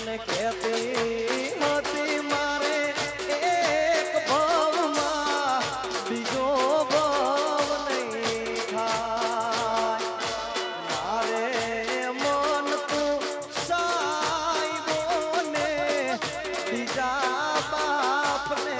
મને કહેતી હતી મારે એક ભાવમાં બીજો ભાવ નહીં થાય મારે મન તું સાઈબોને બીજા બાપને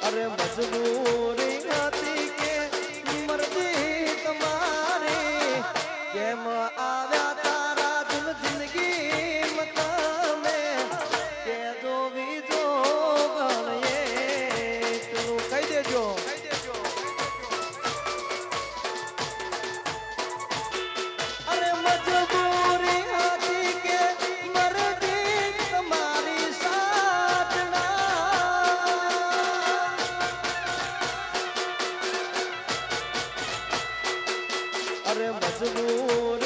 અરે મજબૂરી હતી કે મરજી તમારી કેમ આવ્યા તારા દિલ જિંદગી તમે કે જો બીજો ગણીએ તું કહી દેજો અરે મજબૂરી હતી કે મરજી તમારી અરે મજબૂર